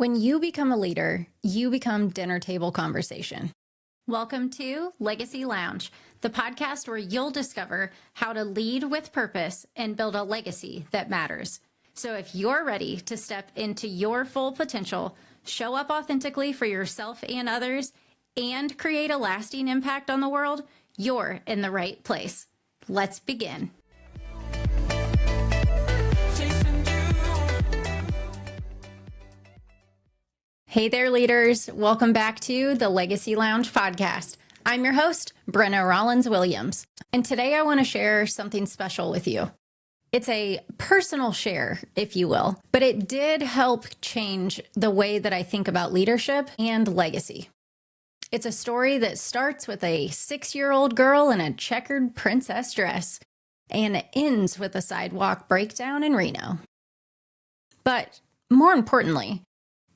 When you become a leader, you become dinner table conversation. Welcome to Legacy Lounge, the podcast where you'll discover how to lead with purpose and build a legacy that matters. So if you're ready to step into your full potential, show up authentically for yourself and others, and create a lasting impact on the world, you're in the right place. Let's begin. Hey there, leaders. Welcome back to the Legacy Lounge podcast. I'm your host, Brenna Rollins-Williams, and today I want to share something special with you. It's a personal share, if you will, but it did help change the way that I think about leadership and legacy. It's a story that starts with a 6-year-old girl in a checkered princess dress, and it ends with a sidewalk breakdown in Reno. But more importantly,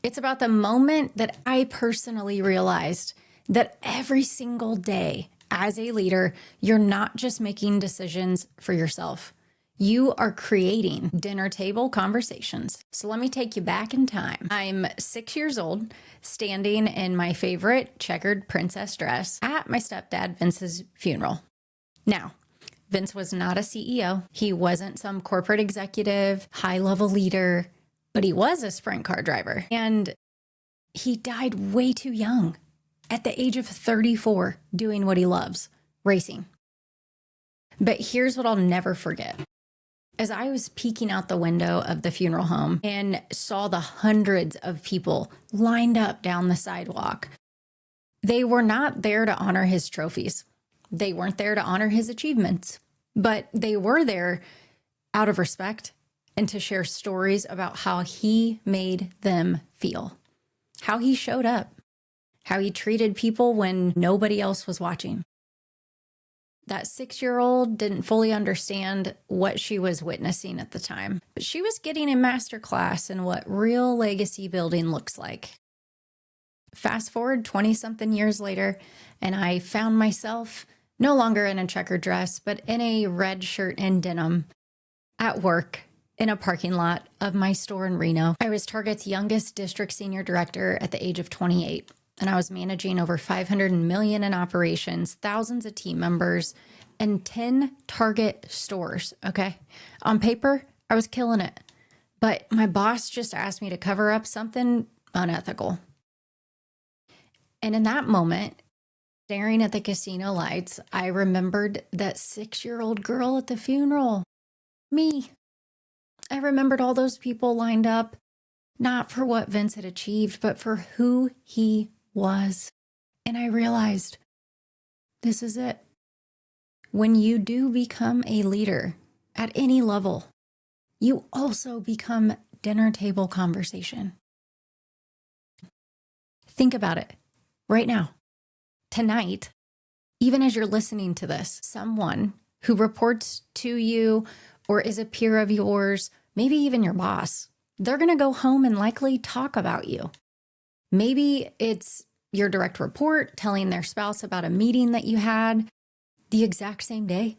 it's about the moment that I personally realized that every single day as a leader, you're not just making decisions for yourself. You are creating dinner table conversations. So let me take you back in time. I'm 6 years old, standing in my favorite checkered princess dress at my stepdad Vince's funeral. Now, Vince was not a CEO. He wasn't some corporate executive, high-level leader, but he was a sprint car driver. And he died way too young, at the age of 34, doing what he loves, racing. But here's what I'll never forget. As I was peeking out the window of the funeral home and saw the hundreds of people lined up down the sidewalk, they were not there to honor his trophies. They weren't there to honor his achievements, but they were there out of respect and to share stories about how he made them feel, how he showed up, how he treated people when nobody else was watching. That 6-year-old didn't fully understand what she was witnessing at the time, but she was getting a masterclass in what real legacy building looks like. Fast forward 20-something years later, and I found myself no longer in a checkered dress, but in a red shirt and denim at work in a parking lot of my store in Reno. I was Target's youngest district senior director at the age of 28. And I was managing over $500 million in operations, thousands of team members, and 10 Target stores, okay? On paper, I was killing it. But my boss just asked me to cover up something unethical. And in that moment, staring at the casino lights, I remembered that 6-year-old girl at the funeral. Me. I remembered all those people lined up, not for what Vince had achieved, but for who he was. And I realized this is it. When you do become a leader at any level, you also become dinner table conversation. Think about it right now, tonight, even as you're listening to this, someone who reports to you or is a peer of yours, maybe even your boss, they're going to go home and likely talk about you. Maybe it's your direct report telling their spouse about a meeting that you had the exact same day.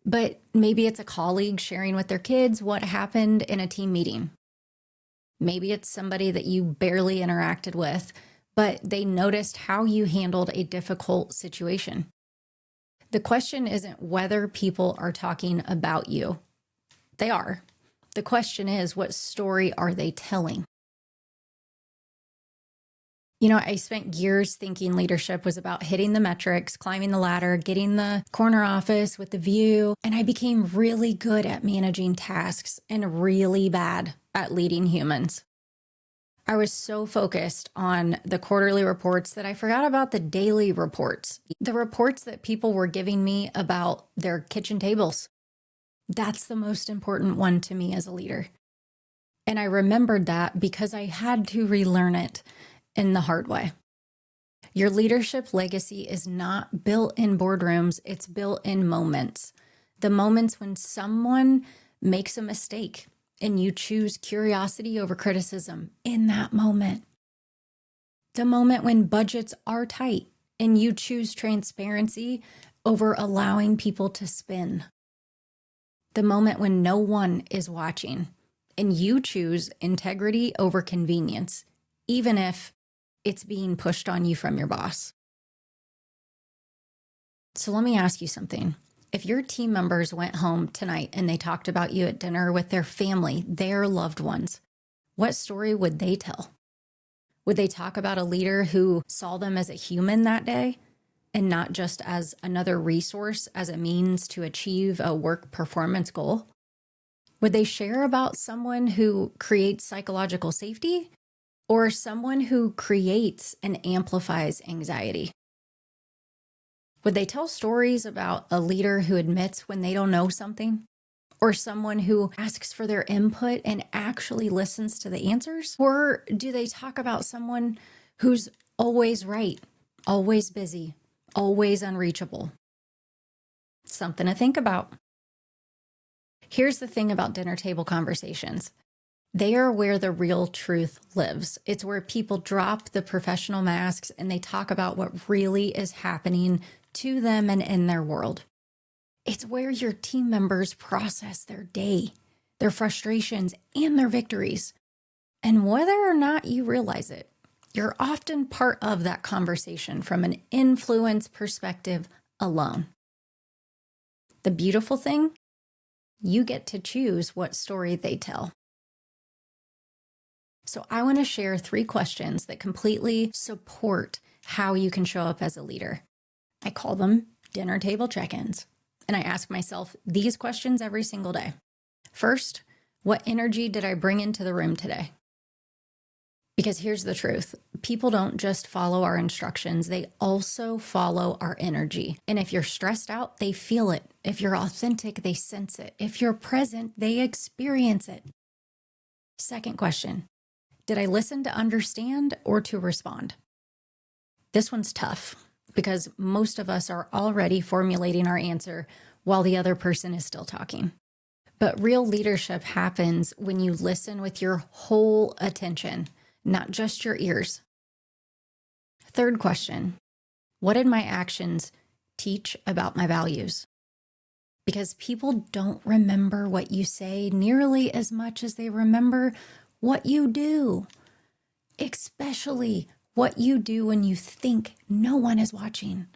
But maybe it's a colleague sharing with their kids what happened in a team meeting. Maybe it's somebody that you barely interacted with, but they noticed how you handled a difficult situation. The question isn't whether people are talking about you. They are. The question is, what story are they telling? You know, I spent years thinking leadership was about hitting the metrics, climbing the ladder, getting the corner office with the view, and I became really good at managing tasks and really bad at leading humans. I was so focused on the quarterly reports that I forgot about the daily reports, the reports that people were giving me about their kitchen tables. That's the most important one to me as a leader. And I remembered that because I had to relearn it in the hard way. Your leadership legacy is not built in boardrooms, it's built in moments. The moments when someone makes a mistake and you choose curiosity over criticism in that moment. The moment when budgets are tight and you choose transparency over allowing people to spin. The moment when no one is watching and you choose integrity over convenience even if it's being pushed on you from your boss. So let me ask you something. If your team members went home tonight and they talked about you at dinner with their family, their loved ones, what story would they tell? Would they talk about a leader who saw them as a human that day and not just as another resource, as a means to achieve a work performance goal? Would they share about someone who creates psychological safety or someone who creates and amplifies anxiety? Would they tell stories about a leader who admits when they don't know something? Or someone who asks for their input and actually listens to the answers? Or do they talk about someone who's always right, always busy, always unreachable? Something to think about. Here's the thing about dinner table conversations. They are where the real truth lives. It's where people drop the professional masks and they talk about what really is happening to them and in their world. It's where your team members process their day, their frustrations, and their victories. And whether or not you realize it, you're often part of that conversation from an influence perspective alone. The beautiful thing, you get to choose what story they tell. So I want to share 3 questions that completely support how you can show up as a leader. I call them dinner table check-ins. And I ask myself these questions every single day. First, what energy did I bring into the room today? Because here's the truth. People don't just follow our instructions. They also follow our energy. And if you're stressed out, they feel it. If you're authentic, they sense it. If you're present, they experience it. Second question, did I listen to understand or to respond? This one's tough because most of us are already formulating our answer while the other person is still talking. But real leadership happens when you listen with your whole attention, not just your ears. Third question, what did my actions teach about my values? Because people don't remember what you say nearly as much as they remember what you do, especially what you do when you think no one is watching.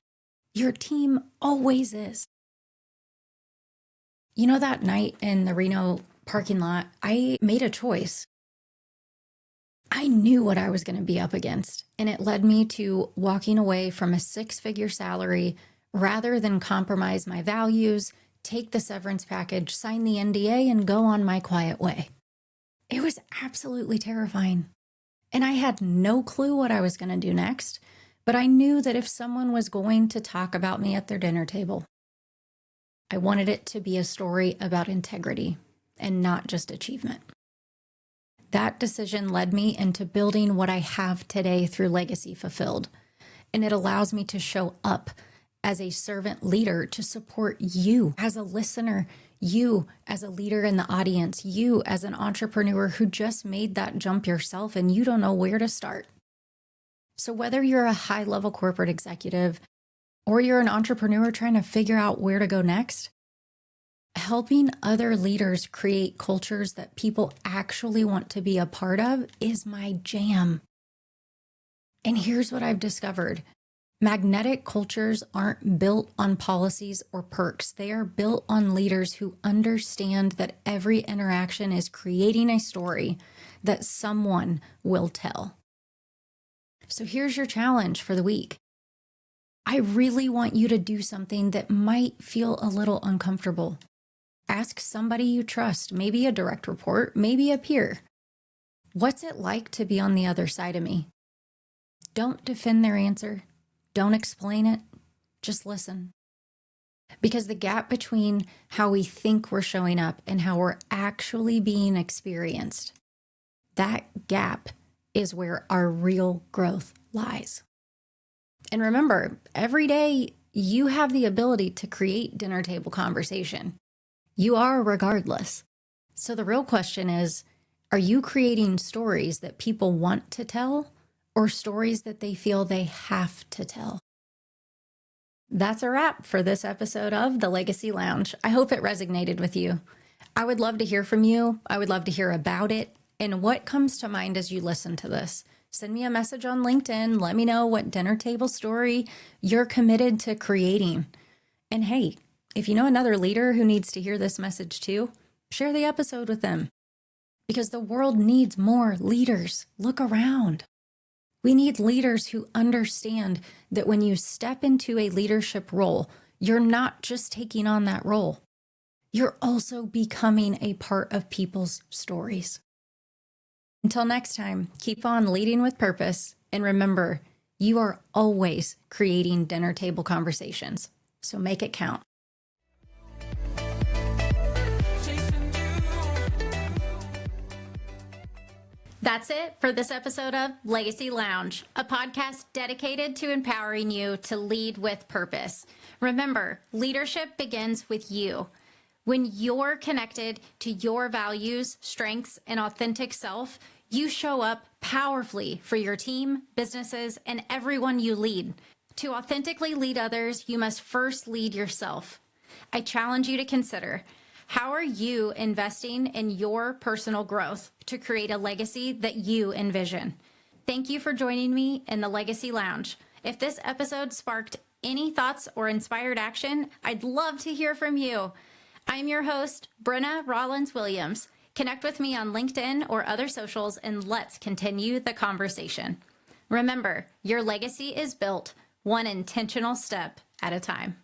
Your team always is. You know, that night in the Reno parking lot, I made a choice. I knew what I was going to be up against, and it led me to walking away from a 6-figure salary rather than compromise my values, take the severance package, sign the NDA, and go on my quiet way. It was absolutely terrifying. And I had no clue what I was going to do next, but I knew that if someone was going to talk about me at their dinner table, I wanted it to be a story about integrity and not just achievement. That decision led me into building what I have today through Legacy Fulfilled, and it allows me to show up as a servant leader to support you as a listener, you as a leader in the audience, you as an entrepreneur who just made that jump yourself and you don't know where to start. So whether you're a high-level corporate executive or you're an entrepreneur trying to figure out where to go next, helping other leaders create cultures that people actually want to be a part of is my jam. And here's what I've discovered. Magnetic cultures aren't built on policies or perks. They are built on leaders who understand that every interaction is creating a story that someone will tell. So here's your challenge for the week. I really want you to do something that might feel a little uncomfortable. Ask somebody you trust, maybe a direct report, maybe a peer. What's it like to be on the other side of me? Don't defend their answer. Don't explain it. Just listen. Because the gap between how we think we're showing up and how we're actually being experienced, that gap is where our real growth lies. And remember, every day you have the ability to create dinner table conversation. You are regardless. So the real question is, are you creating stories that people want to tell or stories that they feel they have to tell? That's a wrap for this episode of The Legacy Lounge. I hope it resonated with you. I would love to hear from you. I would love to hear about it and what comes to mind as you listen to this. Send me a message on LinkedIn. Let me know what dinner table story you're committed to creating. And hey, if you know another leader who needs to hear this message too, share the episode with them. Because the world needs more leaders. Look around. We need leaders who understand that when you step into a leadership role, you're not just taking on that role. You're also becoming a part of people's stories. Until next time, keep on leading with purpose. And remember, you are always creating dinner table conversations. So make it count. That's it for this episode of Legacy Lounge, a podcast dedicated to empowering you to lead with purpose. Remember, leadership begins with you. When you're connected to your values, strengths, and authentic self, you show up powerfully for your team, businesses, and everyone you lead. To authentically lead others, you must first lead yourself. I challenge you to consider, how are you investing in your personal growth to create a legacy that you envision? Thank you for joining me in the Legacy Lounge. If this episode sparked any thoughts or inspired action, I'd love to hear from you. I'm your host, Brenna Rollins-Williams. Connect with me on LinkedIn or other socials, and let's continue the conversation. Remember, your legacy is built one intentional step at a time.